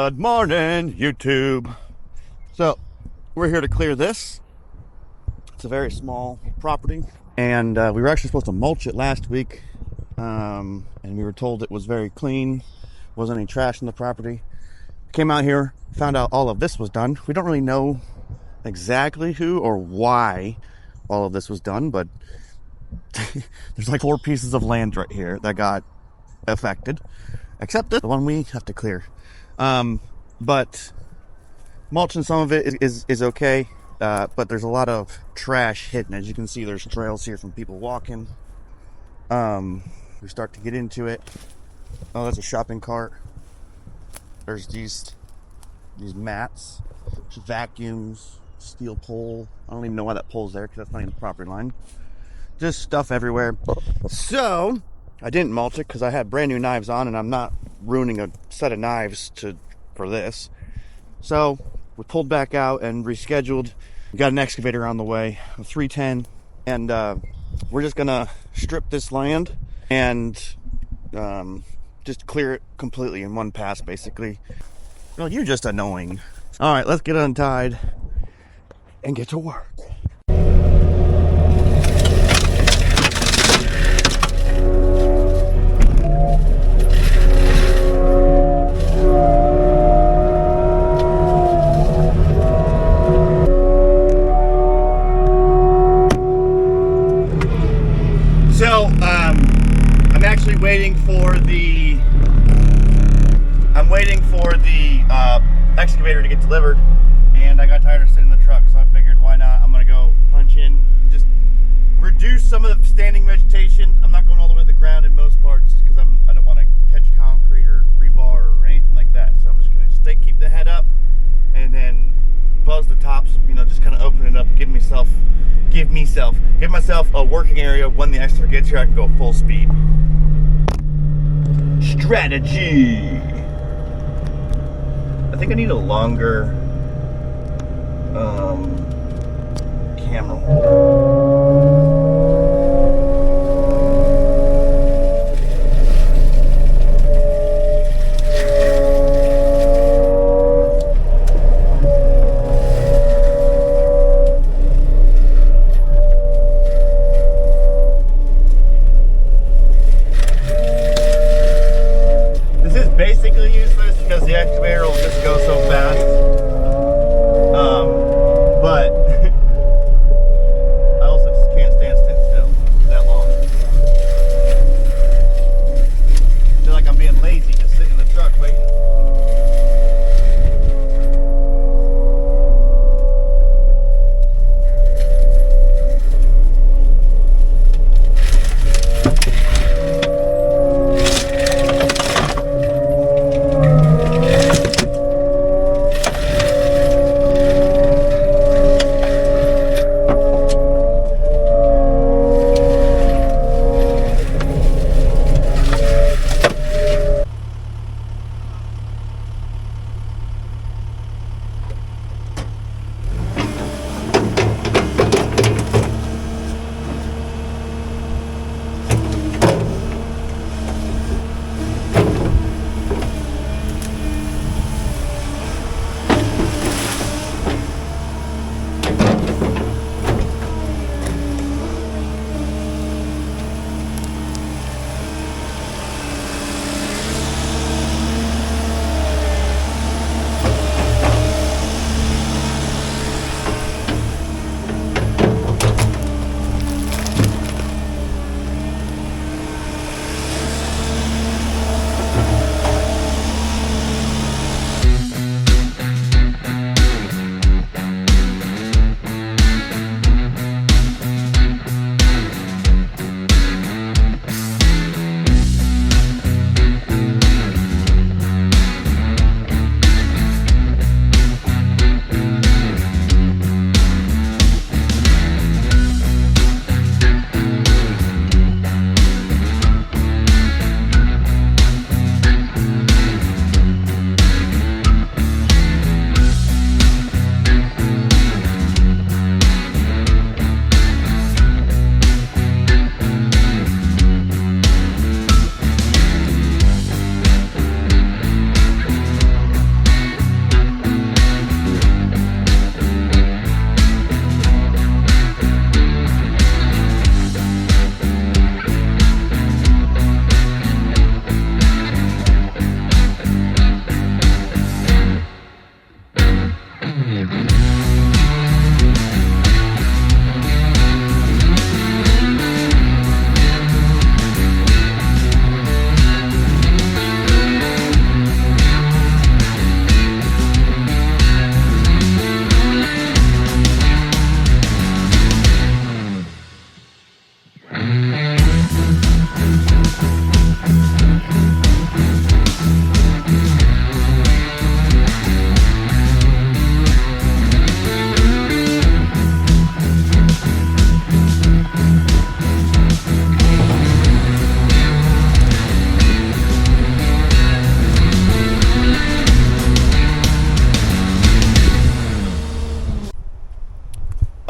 Good morning, YouTube. So, we're here to clear this. It's a very small property, and we were actually supposed to mulch it last week, and we were told it was very clean, wasn't any trash in the property. Came out here, found out all of this was done. We don't really know exactly who or why all of this was done, but there's like 4 pieces of land right here that got affected, except the one we have to clear. But mulching some of it is okay, but there's a lot of trash hidden. As you can see, there's trails here from people walking. We start to get into it. Oh, that's a shopping cart. There's these mats, vacuums, steel pole. I don't even know why that pole's there because that's not even the property line. Just stuff everywhere. So I didn't mulch it because I had brand new knives on, and I'm not ruining a set of knives for this. So we pulled back out and rescheduled. We got an excavator on the way, a 310, and we're just gonna strip this land and just clear it completely in one pass, basically. Well, you're just annoying. All right, let's get untied and get to work. So, I'm actually waiting for the excavator to get delivered, and I got tired of sitting in the truck, so I figured why not. I'm gonna go punch in and just reduce some of the standing vegetation. I'm not going all the way to the ground in most parts because I don't want to catch concrete or rebar or anything like that. So I'm just gonna keep the head up and then buzz the tops, just kind of open it up, give myself a working area. When the excavator gets here, I can go full speed. Strategy. I think I need a longer camera holder. Basically useless because the excavator will just go so fast. But I also just can't stand still that long. I feel like I'm being lazy just sitting in the truck waiting.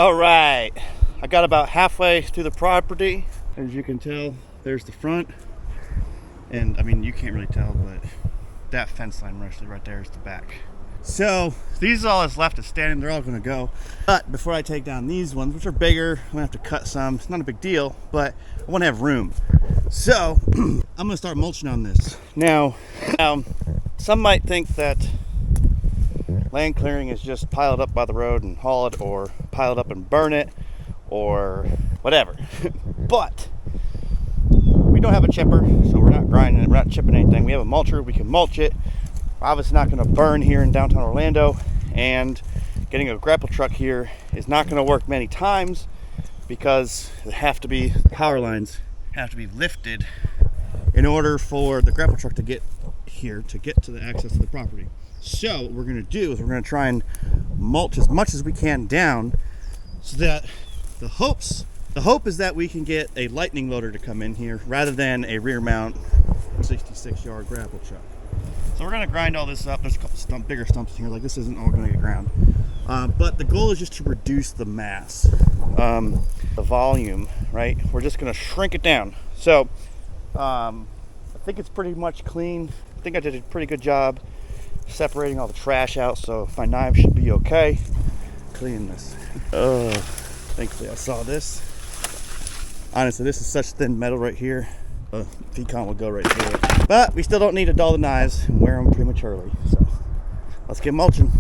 All right, I got about halfway through the property. As you can tell, there's the front. And I mean, you can't really tell, but that fence line right there is the back. So these all that's left is standing. They're all gonna go. But before I take down these ones, which are bigger, I'm gonna have to cut some. It's not a big deal, but I wanna have room. So I'm gonna start mulching on this. Now, some might think that land clearing is just pile it up by the road and haul it, or pile it up and burn it, or whatever. But we don't have a chipper, so we're not grinding it, we're not chipping anything. We have a mulcher, we can mulch it. Obviously not going to burn here in downtown Orlando, and getting a grapple truck here is not going to work many times because power lines have to be lifted in order for the grapple truck to get here, to get to the access to the property. So what we're going to do is we're going to try and mulch as much as we can down, so that the hope is that we can get a lightning loader to come in here rather than a rear mount 66-yard grapple truck. So we're going to grind all this up. There's a couple bigger stumps here. Like, this isn't all going to get ground. But the goal is just to reduce the mass, the volume, right? We're just going to shrink it down. So I think it's pretty much clean. I think I did a pretty good job separating all the trash out, so my knife should be okay. Cleaning this. Thankfully I saw this. Honestly, this is such thin metal right here. Pecan will go right through it. But we still don't need to dull the knives and wear them prematurely. So let's get mulching.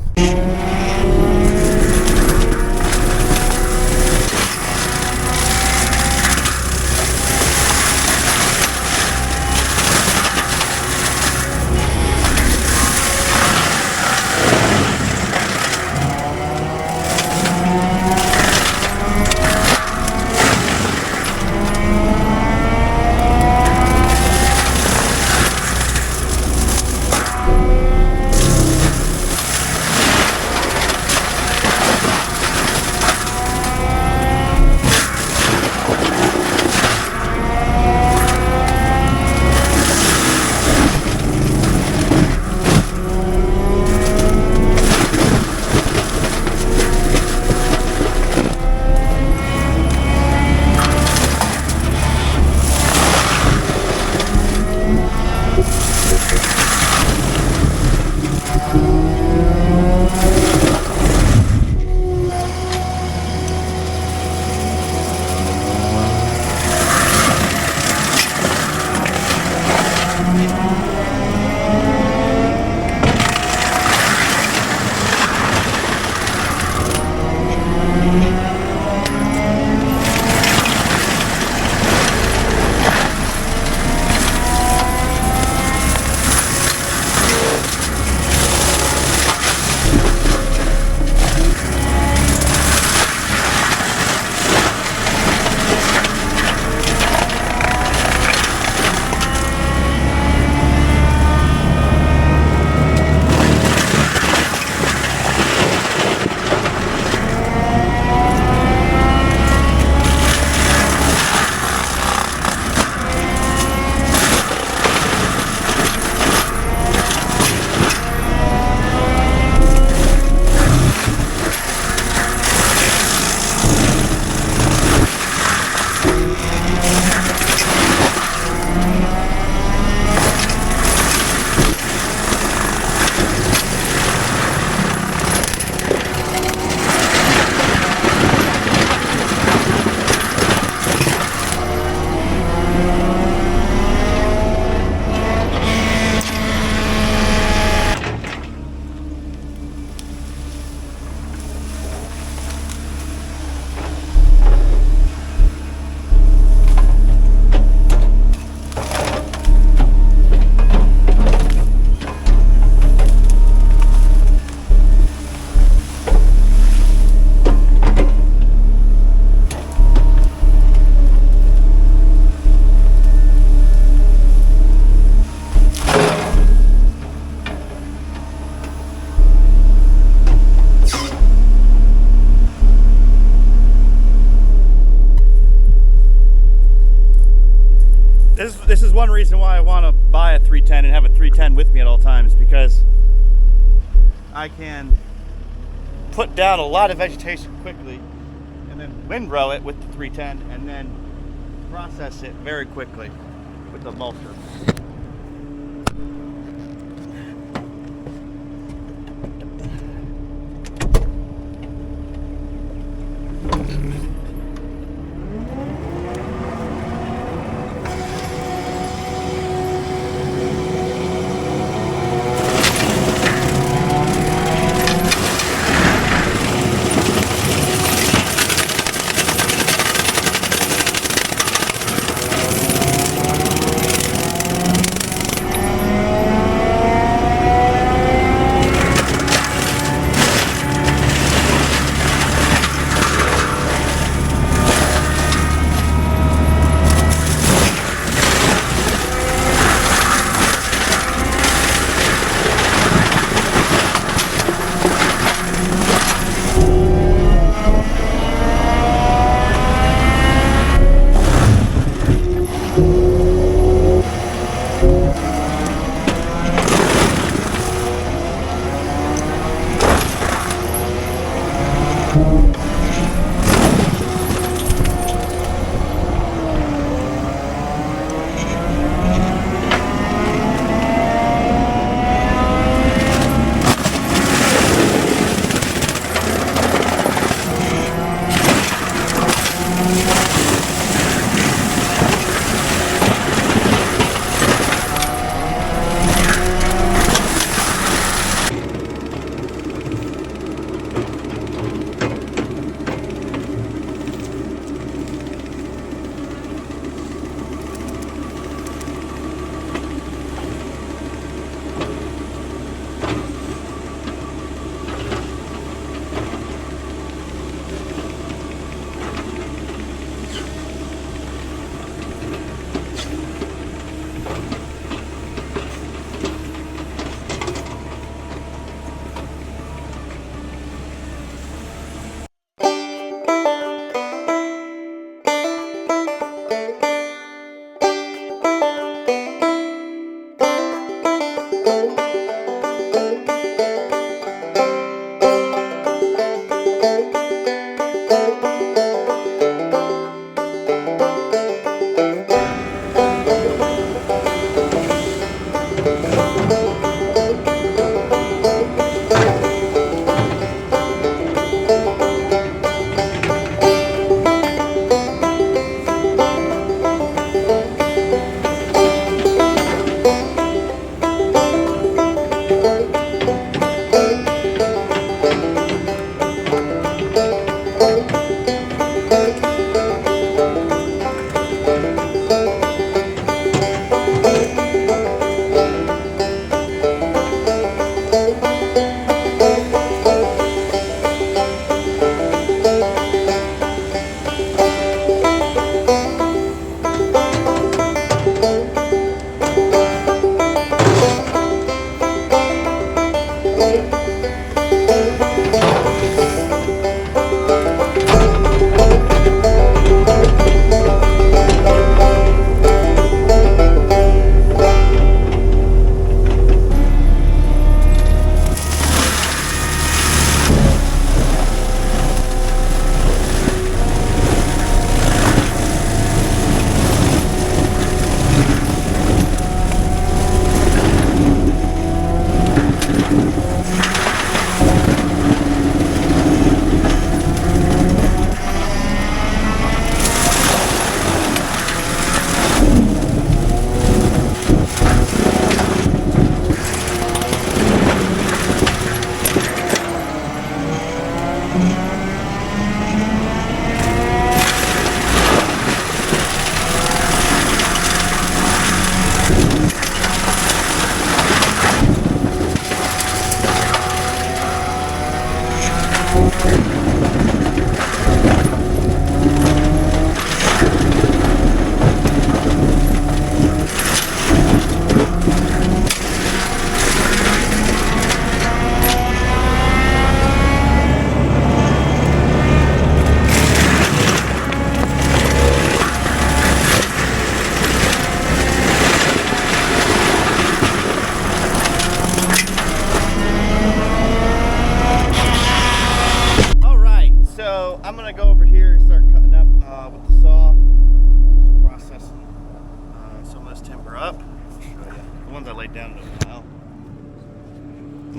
This is one reason why I want to buy a 310 and have a 310 with me at all times, because I can put down a lot of vegetation quickly and then windrow it with the 310, and then process it very quickly with the mulcher.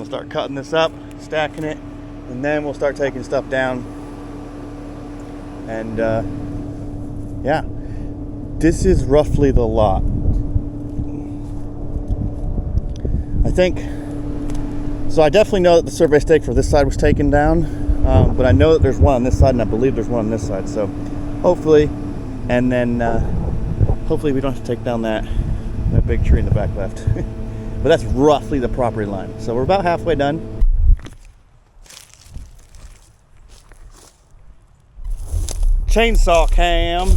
gonna start cutting this up, stacking it, and then we'll start taking stuff down. And yeah, this is roughly the lot. I think, so I definitely know that the survey stake for this side was taken down, but I know that there's one on this side, and I believe there's one on this side. So hopefully, and then hopefully we don't have to take down that big tree in the back left. But that's roughly the property line. So we're about halfway done. Chainsaw cam.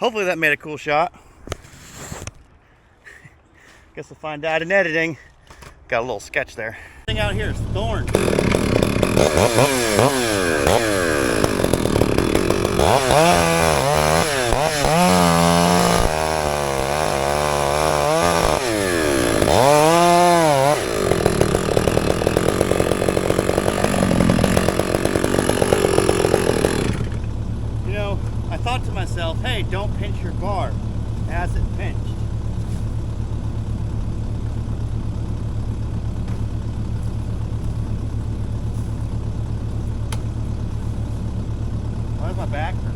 Hopefully that made a cool shot. Guess we'll find out in editing. Got a little sketch there. Thing out here is thorn. You know, I thought to myself, hey, don't pinch your bar. As it pinched. Why is my back hurt?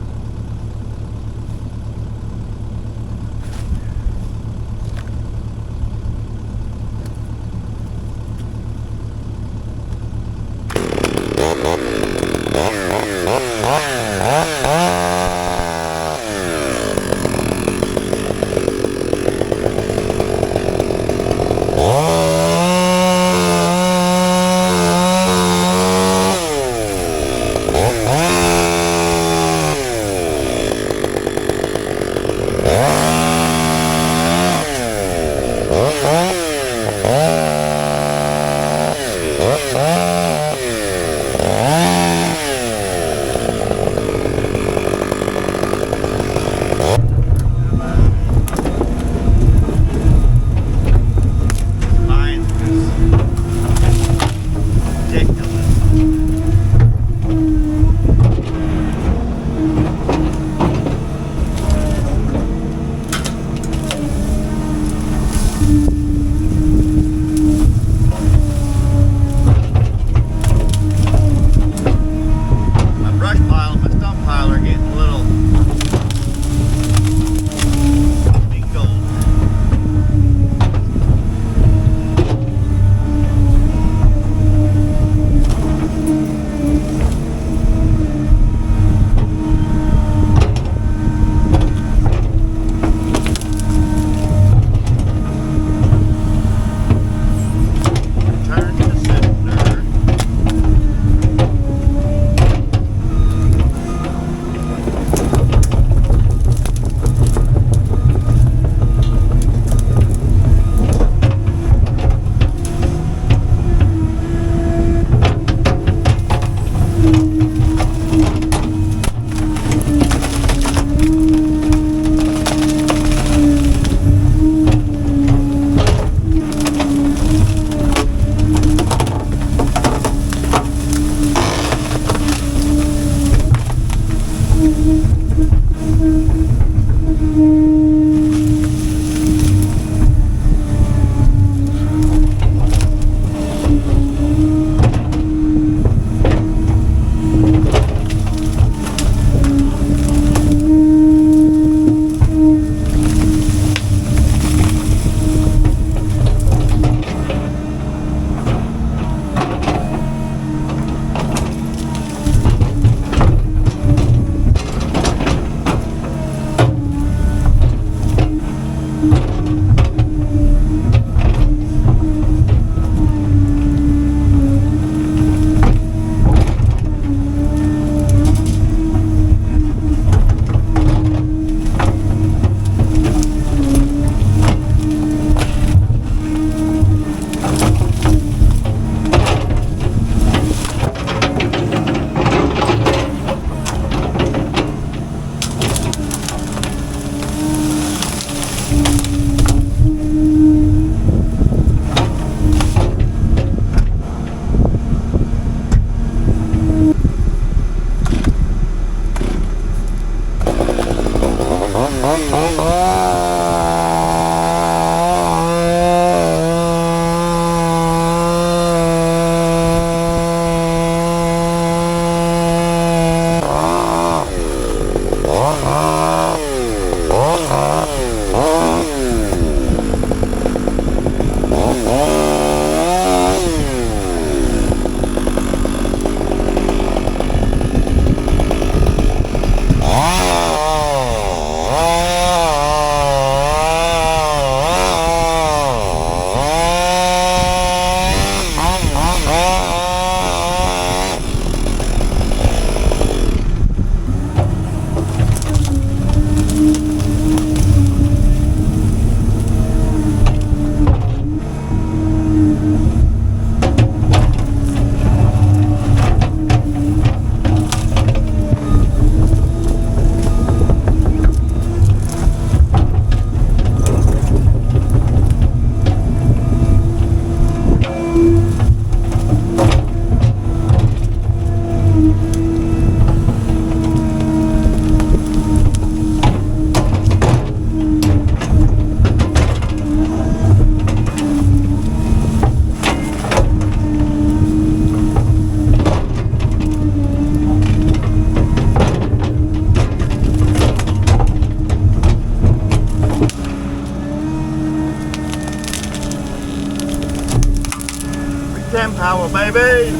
baby.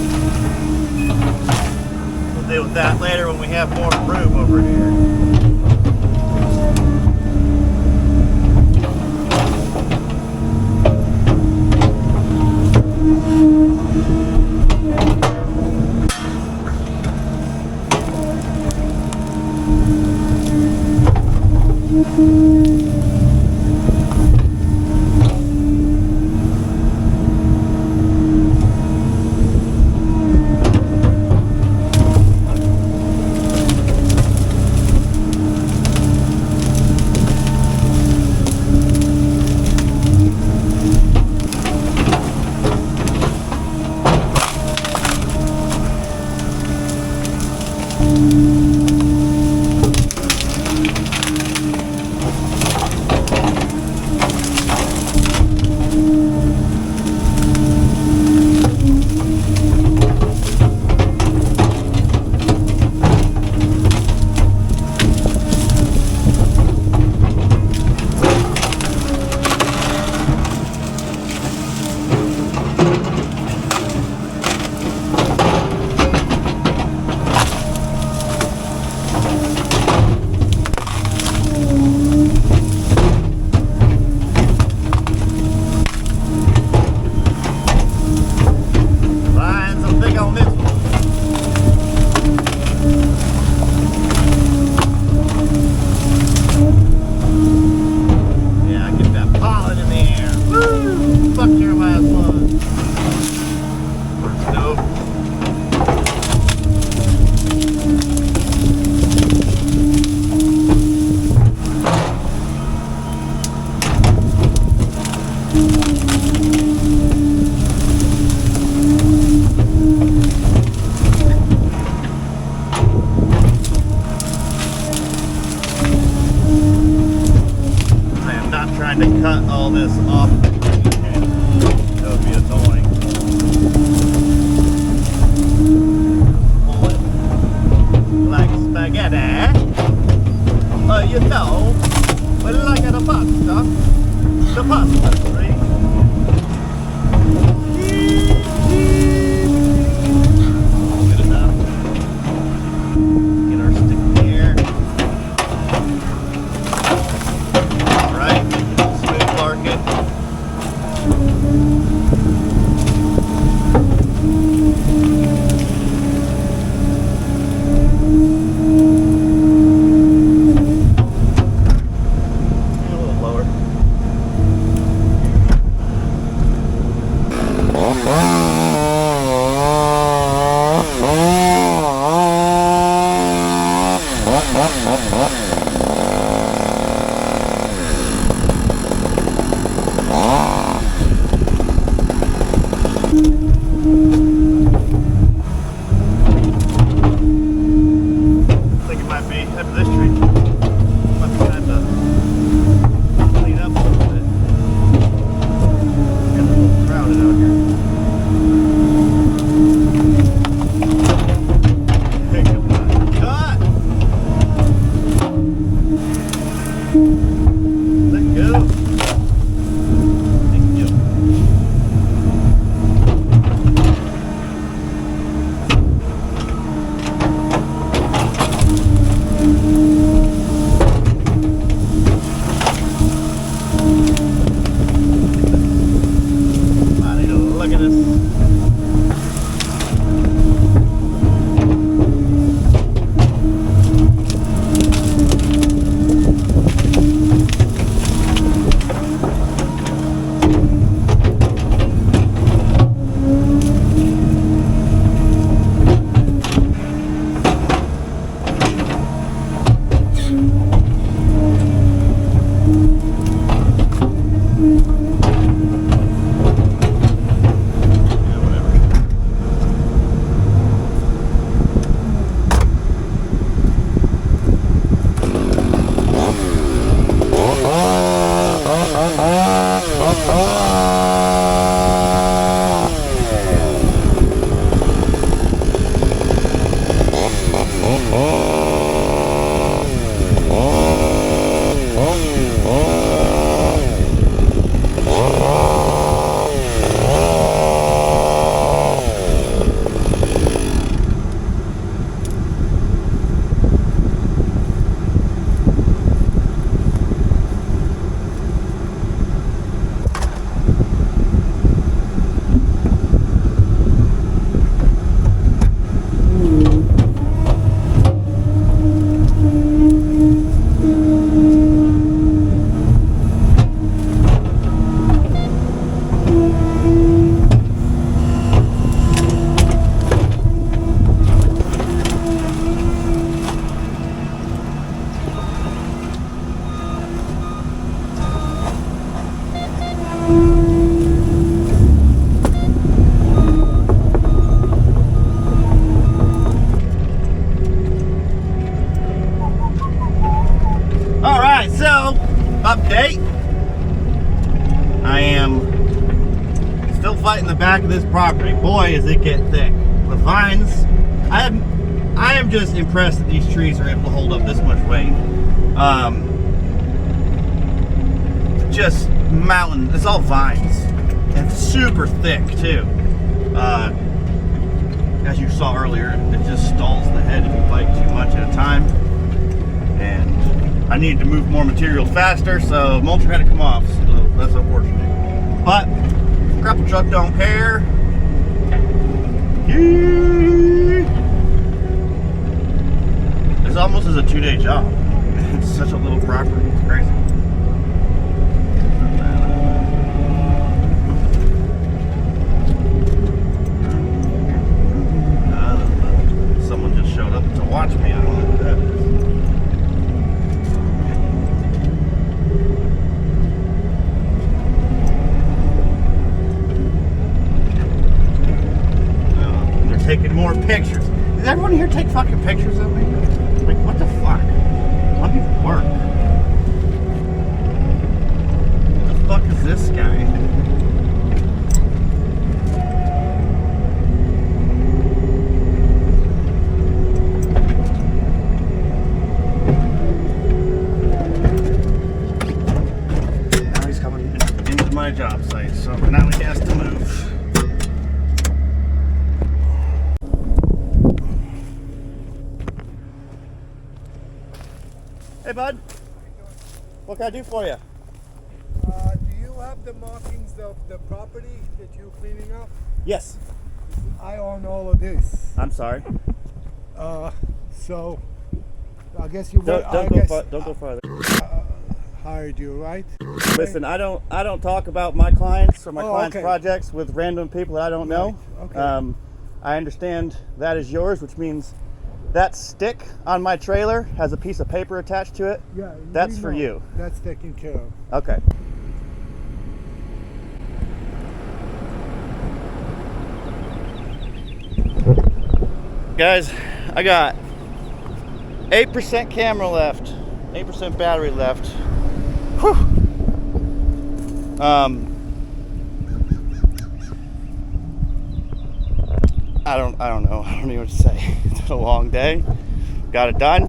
We'll deal with that later when we have more room over here. To cut all this off. That would be annoying. Pull it like spaghetti. You know, we like the pasta. The pasta tree. Good enough. Get our stick here. Alright. Market. A little lower. This tree might be time to clean up a little bit. It's getting a little crowded out here. Cut! fight in the back of this property. Boy, is it get thick. The vines, I am just impressed that these trees are able to hold up this much weight. Just mountain, it's all vines. And it's super thick too. As you saw earlier, it just stalls the head if you bite too much at a time. And I needed to move more material faster, so mulcher had to come off, so that's unfortunate. But grapple truck don't care. This almost is a 2-day job. It's such a little property, it's crazy. Someone just showed up to watch me. I don't know who that is. Taking more pictures. Does everyone here take fucking pictures of me? Like, what the fuck? Let me work. What the fuck is this guy? Now he's coming into my job site, so now he has to move. Hey, bud. What can I do for you? Do you have the markings of the property that you're cleaning up? Yes. I own all of this. I'm sorry. So I guess you don't go farther. Hired you, right? Listen, I don't talk about my clients or my clients' okay. projects with random people that I don't know. Okay. I understand that is yours, which means that stick on my trailer has a piece of paper attached to it. Yeah. That's for you. That's taken care of. Okay. Guys, I got 8% camera left, 8% battery left. Whew. I don't know. I don't know what to say. It's been a long day. Got it done.